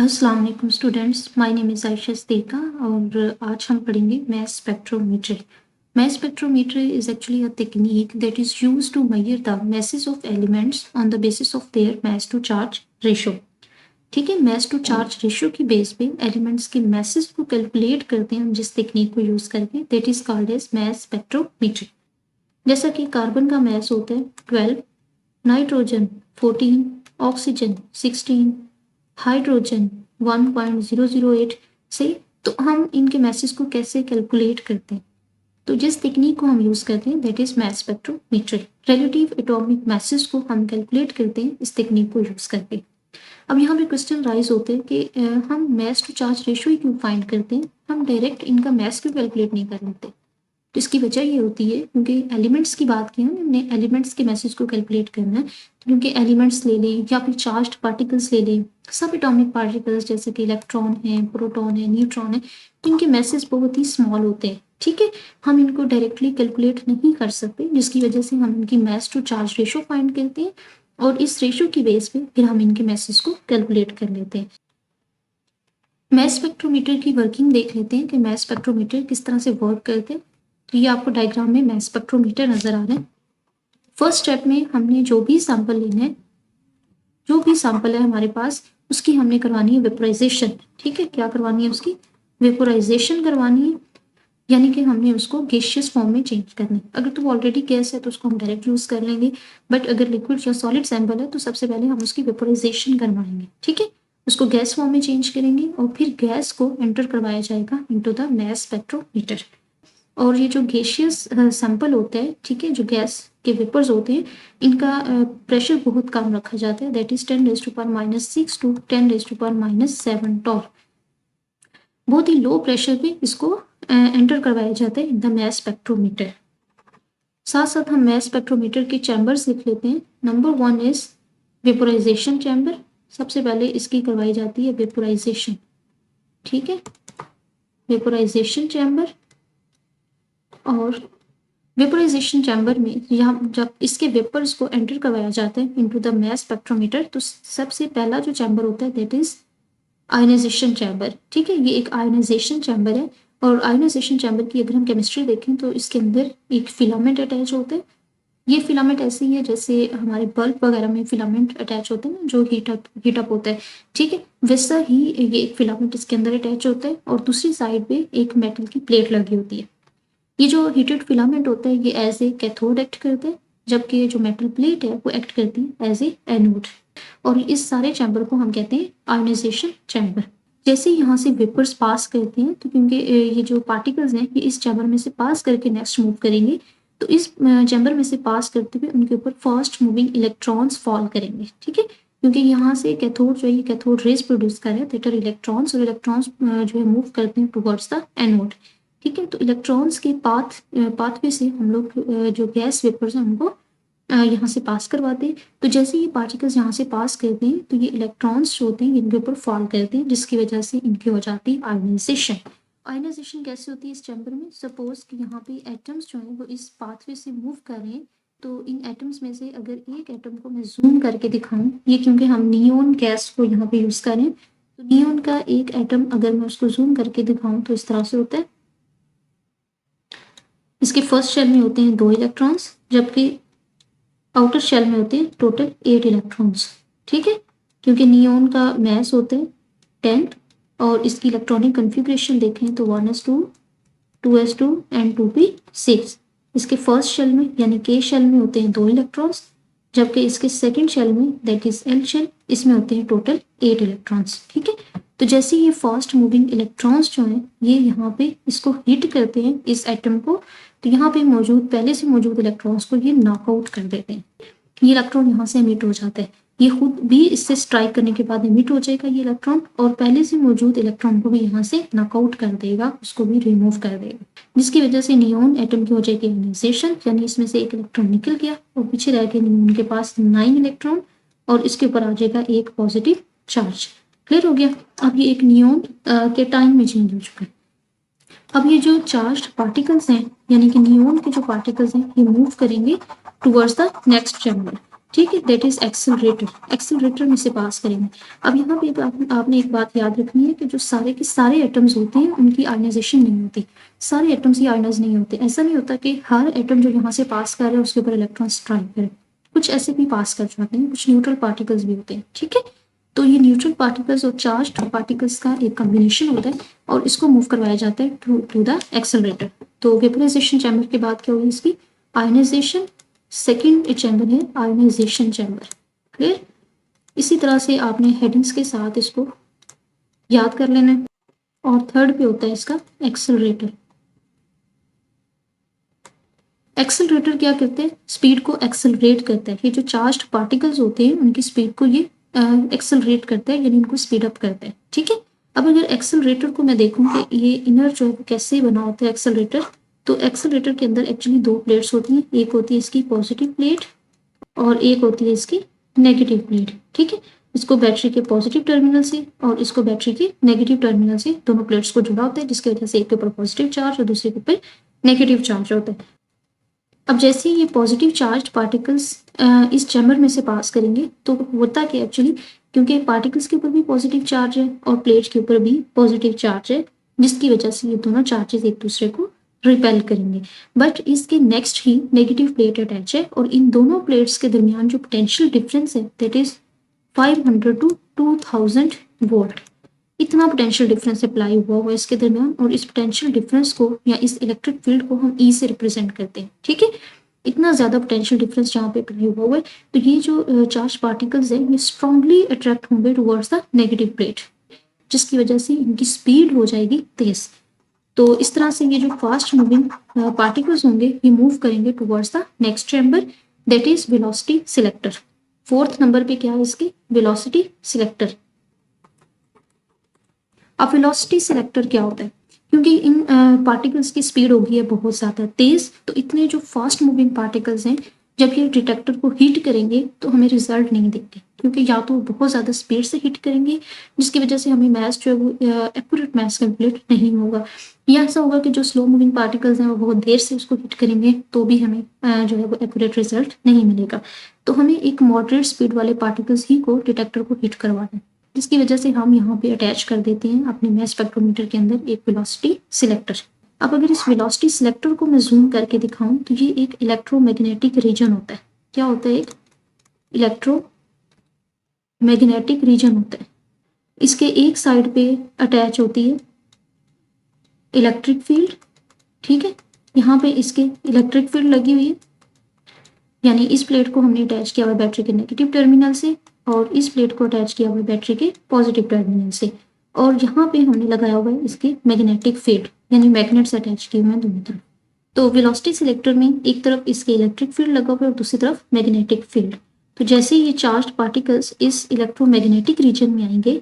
अस्सलाम वालेकुम students, my name is Ayesha Siddiqua और आज हम पढ़ेंगे mass spectrometer. Mass spectrometer is actually a technique that is used to measure the masses of elements on the basis of their mass to charge ratio. ठीक है, mass to charge ratio की base पे elements के masses को calculate करते हैं हम जिस टेक्निक को यूज़ करके, that is called as mass spectrometer. जैसा कि कार्बन का मास होता है 12, नाइट्रोजन 14, ऑक्सीजन 16, हाइड्रोजन 1.008 से। तो हम इनके मैसेज को कैसे कैलकुलेट करते हैं? तो जिस टेक्निक को हम यूज़ करते हैं that is mass spectrometer. Relative atomic message को हम कैलकुलेट करते हैं इस टेक्निक को यूज़ करके। अब यहाँ पे क्वेश्चन राइज होते हैं कि हम मास टू चार्ज रेशो ही क्यों फाइंड करते हैं, हम डायरेक्ट इनका मास क्यों कैलकुलेट नहीं कर लेते? तो इसकी वजह ये होती है क्योंकि एलिमेंट्स की बात की हमने एलिमेंट्स के मैसेज को कैलकुलेट करना है। तो क्योंकि एलिमेंट्स ले लें या फिर चार्ज्ड पार्टिकल्स ले लें, सब एटॉमिक पार्टिकल्स जैसे कि इलेक्ट्रॉन है, प्रोटॉन है, न्यूट्रॉन है, तो इनके मैसेज बहुत ही स्मॉल होते हैं। ठीक है, हम इनको डायरेक्टली कैलकुलेट नहीं कर सकते, जिसकी वजह से हम इनकी मास टू चार्ज रेशो फाइंड करते हैं और इस रेशो की बेस पे फिर हम इनके मैसेज को कैलकुलेट कर लेते हैं। मास स्पेक्ट्रोमीटर की वर्किंग देख लेते हैं कि मास स्पेक्ट्रोमीटर किस तरह से वर्क करते हैं। तो ये आपको डायग्राम में मास स्पेक्ट्रोमीटर नजर आ रहा है। फर्स्ट स्टेप में हमने जो भी सैंपल लेना है, जो भी सैंपल है हमारे पास, उसकी हमने करवानी है वेपोराइजेशन। ठीक है, क्या करवानी है? उसकी वेपोराइजेशन करवानी है, यानी कि हमने उसको गैसियस फॉर्म में चेंज करना है। अगर तो ऑलरेडी गैस है तो उसको हम डायरेक्ट यूज कर लेंगे, बट अगर लिक्विड या सॉलिड सैंपल है तो सबसे पहले हम उसकी वेपोराइजेशन करवाएंगे। ठीक है, उसको गैस फॉर्म में चेंज करेंगे और फिर गैस को एंटर करवाया जाएगा इनटू द मास स्पेक्ट्रोमीटर। और ये जो गैसियस सैंपल होता है, ठीक है, जो गैस के वेपर्स होते हैं, इनका प्रेशर बहुत कम रखा जाता है, दैट इज 10⁻⁶ टू 10⁻⁷ टॉर। बहुत ही लो प्रेशर पे इसको एंटर करवाया जाता है इन द मास स्पेक्ट्रोमीटर। साथ साथ हम मास स्पेक्ट्रोमीटर के चैम्बर्स लिख लेते हैं। Number 1 is vaporisation chamber. सबसे पहले इसकी करवाई जाती है वेपोराइजेशन। ठीक है, वेपोराइजेशन चैम्बर। और वेपोराइजेशन चैम्बर में यहाँ जब इसके वेपर्स को एंटर करवाया जाता है इनटू द मास स्पेक्ट्रोमीटर, तो सबसे पहला जो चैम्बर होता है दैट इज आयनाइजेशन चैम्बर। ठीक है, ये एक आयनाइजेशन चैम्बर है। और आयनाइजेशन चैम्बर की अगर हम केमिस्ट्री देखें तो इसके अंदर एक फिलामेंट अटैच होता है। ये फिलामेंट ऐसे ही है जैसे हमारे बल्ब वगैरह में फिलामेंट अटैच होते हैं ना, जो हीटअप होता है। ठीक है, वैसा ही ये एक फिलामेंट इसके अंदर अटैच होता है और दूसरी साइड पे एक मेटल की प्लेट लगी होती है। ये जो हीटेड फिलामेंट होता है ये एज ए कैथोड एक्ट करते हैं, जबकि ये जो मेटल प्लेट है वो एक्ट करती है एज ए एनोड। और इस सारे चैम्बर को हम कहते हैं आयोनाइजेशन चैम्बर। जैसे यहाँ से वेपर्स पास करते हैं तो क्योंकि ये जो पार्टिकल्स हैं ये इस चैम्बर में से पास करके नेक्स्ट मूव करेंगे, तो इस चैम्बर में से पास करते हुए उनके ऊपर फास्ट मूविंग इलेक्ट्रॉन्स फॉल करेंगे। ठीक है, क्योंकि यहाँ से कैथोड जो है ये कैथोड रेज प्रोड्यूस कर रहे हैं दैट आर इलेक्ट्रॉन्स, और इलेक्ट्रॉन्स जो है मूव करते हैं टुवर्ड्स द एनोड। ठीक है, तो इलेक्ट्रॉन्स के पाथवे से हम लोग जो गैस वेपर्स हैं उनको यहाँ से पास करवाते हैं। तो जैसे ये पार्टिकल्स यहाँ से पास करते हैं तो ये इलेक्ट्रॉन्स जो होते हैं इनके ऊपर फॉल करते हैं, जिसकी वजह से इनकी हो जाती है आयनाइजेशन। आयनाइजेशन कैसे होती है इस चैम्बर में? सपोज कि यहाँ पे एटम्स जो हैं वो इस पाथवे से मूव कर रहे हैं, तो इन एटम्स में से अगर एक एटम को मैं जूम करके दिखाऊं, ये क्योंकि हम नियोन गैस को यहाँ पे यूज करें, तो नियोन का एक एटम अगर मैं उसको जूम करके दिखाऊं तो इस तरह से होता है। इसके फर्स्ट शेल में होते हैं 2 इलेक्ट्रॉन्स, जबकि आउटर शेल में होते हैं टोटल 8 इलेक्ट्रॉन्स। ठीक है, क्योंकि नियोन का मास होता है 10 और इसकी इलेक्ट्रॉनिक कॉन्फ़िगरेशन देखें तो 1s2, 2s2 एंड 2p6। इसके फर्स्ट शेल में यानी के शेल में होते हैं 2 इलेक्ट्रॉन्स, जबकि इसके सेकंड शेल में दैट इज एल शेल, इसमें होते हैं टोटल 8 इलेक्ट्रॉन्स। ठीक है, तो जैसे ये फास्ट मूविंग इलेक्ट्रॉन्स जो हैं ये यहाँ पे इसको हिट करते हैं इस एटम को, तो यहाँ पे मौजूद पहले से मौजूद इलेक्ट्रॉन्स को ये नॉकआउट कर देते हैं। ये इलेक्ट्रॉन यहाँ से एमिट हो जाता है, ये खुद भी इससे स्ट्राइक करने के बाद एमिट हो जाएगा ये इलेक्ट्रॉन, और पहले से मौजूद इलेक्ट्रॉन को भी यहाँ से नॉकआउट कर देगा, उसको भी रिमूव कर देगा, जिसकी वजह से नियोन एटम की हो जाएगी आयनाइजेशन, यानी इसमें से एक इलेक्ट्रॉन निकल गया और पीछे रह गए नियोन के पास 9 इलेक्ट्रॉन और इसके ऊपर आ जाएगा एक पॉजिटिव चार्ज। क्लियर हो गया? अब ये एक नियोन के टाइम में चेंज हो चुका है। अब ये जो चार्ज्ड पार्टिकल्स हैं यानी कि नियोन के जो पार्टिकल्स हैं ये मूव करेंगे टुवर्ड्स द नेक्स्ट चैम्बर। ठीक है, दैट इज एक्सेलरेटर। एक्सेलरेटर में से पास करेंगे। अब यहाँ पे आपने एक बात याद रखनी है कि जो सारे के सारे एटम्स होते हैं उनकी आयनाइजेशन नहीं होती, सारे एटम्स ही आयनाइज नहीं होते। ऐसा नहीं होता कि हर एटम जो यहाँ से पास कर रहा है उसके ऊपर इलेक्ट्रॉन स्ट्राइक करे, कुछ ऐसे भी पास कर जाते हैं, कुछ न्यूट्रल पार्टिकल्स भी होते हैं। ठीक है, तो ये न्यूट्रल पार्टिकल्स और चार्ज्ड पार्टिकल्स का एक कॉम्बिनेशन होता है और इसको मूव करवाया जाता है टू द एक्सेलरेटर। तो वेपराइजेशन चैम्बर के बाद क्या होगी इसकी आयनाइजेशन, सेकेंड चैम्बर है आयनाइजेशन चैम्बर। क्लियर, इसी तरह से आपने हेडिंग्स के साथ इसको याद कर लेना है। और थर्ड पे होता है इसका एक्सेलरेटर। एक्सेलरेटर क्या करते हैं, स्पीड को एक्सेलरेट करता है। ये जो चार्ज्ड पार्टिकल्स होते हैं उनकी स्पीड को ये एक्सेलरेट करता है, यानी इनको स्पीड अप करता है। ठीक है, अब अगर एक्सेलरेटर को मैं देखूं कि ये इनर जो है कैसे बना होता है एक्सेलरेटर, तो एक्सेलरेटर के अंदर एक्चुअली दो प्लेट्स होती हैं, एक होती है इसकी पॉजिटिव प्लेट और एक होती है इसकी नेगेटिव प्लेट। ठीक है, इसको बैटरी के पॉजिटिव टर्मिनल से और इसको बैटरी के नेगेटिव टर्मिनल से दोनों प्लेट्स को जुड़ा होता है, जिसकी वजह से एक के ऊपर पॉजिटिव चार्ज और दूसरे के ऊपर नेगेटिव चार्ज होता है। अब जैसे ये पॉजिटिव चार्ज पार्टिकल्स इस चैम्बर में से पास करेंगे तो होता क्या एक्चुअली, क्योंकि पार्टिकल्स के ऊपर भी पॉजिटिव चार्ज है और प्लेट के ऊपर भी पॉजिटिव चार्ज है, जिसकी वजह से ये दोनों चार्जेस एक दूसरे को रिपेल करेंगे। बट इसके नेक्स्ट ही नेगेटिव प्लेट अटैच है और इन दोनों प्लेट्स के दरमियान जो पोटेंशियल डिफरेंस है दैट इज 500 टू 2000 वोल्ट। इतना पोटेंशियल डिफरेंस अप्लाई हुआ हुआ इसके दरमियान, और इस पोटेंशियल डिफरेंस को या इस इलेक्ट्रिक फील्ड को हम ई से रिप्रेजेंट करते हैं। ठीक है, इतना ज्यादा पोटेंशियल डिफरेंस जहाँ पे अप्लाई हुआ हुआ है, तो ये जो चार्ज पार्टिकल्स हैं ये स्ट्रांगली अट्रैक्ट होंगे टुवर्ड्स द नेगेटिव प्लेट, जिसकी वजह से इनकी स्पीड हो जाएगी तेज। तो इस तरह से ये जो फास्ट मूविंग पार्टिकल्स होंगे ये मूव करेंगे towards the next chamber, that is velocity selector. Fourth number पे क्या है इसकी वेलोसिटी सिलेक्टर। अब वेलोसिटी सिलेक्टर क्या होता है, क्योंकि इन पार्टिकल्स की स्पीड होगी है बहुत ज़्यादा तेज, तो इतने जो फास्ट मूविंग पार्टिकल्स हैं जब ये डिटेक्टर को हीट करेंगे तो हमें रिजल्ट नहीं देंगे, क्योंकि या तो बहुत ज़्यादा स्पीड से हीट करेंगे जिसकी वजह से हमें मैथ जो है वो एक्यूरेट मैथ कैलकुलेट नहीं होगा, या ऐसा होगा कि जो स्लो मूविंग पार्टिकल्स हैं वो बहुत देर से उसको हीट करेंगे तो भी हमें जो है वो एक्यूरेट रिजल्ट नहीं मिलेगा। तो हमें एक मॉडरेट स्पीड वाले पार्टिकल्स ही को डिटेक्टर को हीट करवाना है, जिसकी वजह से हम यहाँ पे अटैच कर देते हैं अपने मैस स्पेक्ट्रोमीटर के अंदर एक वेलोसिटी सिलेक्टर। अब अगर इस वेलोसिटी सिलेक्टर को मैं जूम करके दिखाऊं तो ये एक इलेक्ट्रोमैग्नेटिक रीजन होता है। क्या होता है, एक इलेक्ट्रोमैग्नेटिक रीजन होता है। इसके एक साइड पे अटैच होती है इलेक्ट्रिक फील्ड। ठीक है, यहाँ पे इसके इलेक्ट्रिक फील्ड लगी हुई है, यानी इस प्लेट को हमने अटैच किया हुआ बैटरी के नेगेटिव टर्मिनल से और इस प्लेट को अटैच किया हुआ बैटरी के पॉजिटिव टर्मिनल से, और यहाँ पे हमने लगाया हुआ है इसके मैग्नेटिक फील्ड, यानी मैग्नेट्स अटैच किए हुए हैं दोनों तरफ। तो वेलोसिटी सिलेक्टर में एक तरफ इसके इलेक्ट्रिक फील्ड लगा हुआ है और दूसरी तरफ मैग्नेटिक फील्ड। तो जैसे ये चार्ज पार्टिकल्स इस इलेक्ट्रोमैग्नेटिक रीजन में आएंगे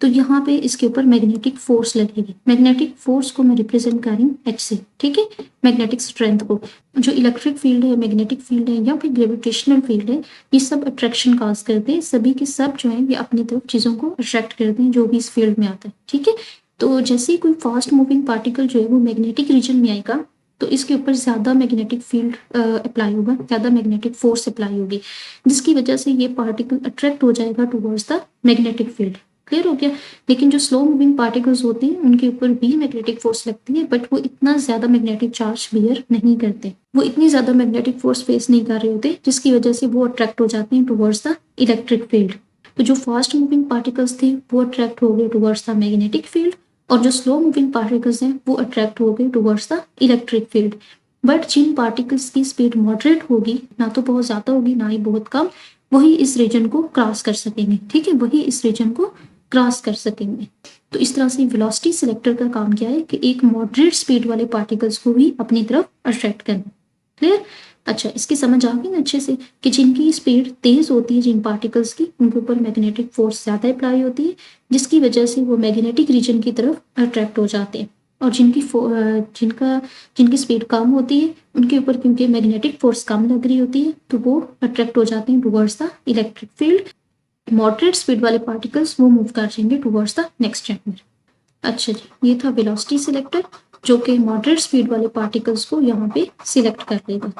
तो यहाँ पे इसके ऊपर मैग्नेटिक फोर्स लगेगी। मैग्नेटिक फोर्स को मैं रिप्रेजेंट कर रही हूँ H से। ठीक है, मैग्नेटिक स्ट्रेंथ को। जो इलेक्ट्रिक फील्ड है, मैग्नेटिक फील्ड है या फिर ग्रेविटेशनल फील्ड है, ये सब अट्रैक्शन काज करते हैं, सभी के सब जो है ये अपनी तरफ चीजों को अट्रैक्ट करते हैं जो भी इस फील्ड में आता है। ठीक है, तो जैसे ही कोई फास्ट मूविंग पार्टिकल जो है वो मैग्नेटिक रीजन में आएगा तो इसके ऊपर ज्यादा मैग्नेटिक फील्ड अप्लाई होगा, ज्यादा मैग्नेटिक फोर्स अप्लाई होगी, जिसकी वजह से ये पार्टिकल अट्रैक्ट हो जाएगा towards the magnetic field. Clear हो गया। लेकिन जो स्लो मूविंग पार्टिकल्स होते हैं उनके ऊपर भी मैग्नेटिक फोर्स लगती है, बट वो इतना ज्यादा मैग्नेटिक चार्ज बियर नहीं करते, वो इतनी ज्यादा मैग्नेटिक फोर्स फेस नहीं कर रहे होते, जिसकी वजह से वो अट्रैक्ट हो जाते हैं टुवर्ड्स द इलेक्ट्रिक फील्ड। तो जो फास्ट मूविंग पार्टिकल्स थे वो अट्रैक्ट हो गए टुवर्ड्स द मैग्नेटिक फील्ड, और जो स्लो मूविंग पार्टिकल्स हैं वो अट्रैक्ट हो गए towards the electric field. But जिन पार्टिकल्स की स्पीड मॉडरेट होगी, ना तो बहुत ज्यादा होगी ना ही बहुत कम, वही इस रीजन को क्रॉस कर सकेंगे। ठीक है, वही इस रीजन को क्रॉस कर सकेंगे। तो इस तरह से वेलोसिटी सिलेक्टर का काम क्या है कि एक मॉडरेट स्पीड वाले पार्टिकल्स को भी अपनी तरफ अट्रैक्ट करना। क्लियर। अच्छा, इसकी समझ आ गई ना अच्छे से कि जिनकी स्पीड तेज होती है, जिन पार्टिकल्स की, उनके ऊपर मैग्नेटिक फोर्स ज्यादा अप्लाई होती है, जिसकी वजह से वो मैग्नेटिक रीजन की तरफ अट्रैक्ट हो जाते हैं, और जिनकी स्पीड कम होती है उनके ऊपर क्योंकि मैग्नेटिक फोर्स कम लग रही होती है तो वो अट्रैक्ट हो जाते हैं towards the electric field. Moderate speed वाले पार्टिकल्स वो मूव कर जाएंगे टुवर्ड्स द नेक्स्ट चैम्बर। अच्छा जी, ये था वेलोसिटी सिलेक्टर जो कि मॉडरेट स्पीड वाले पार्टिकल्स को यहाँ पे सिलेक्ट कर लेगा।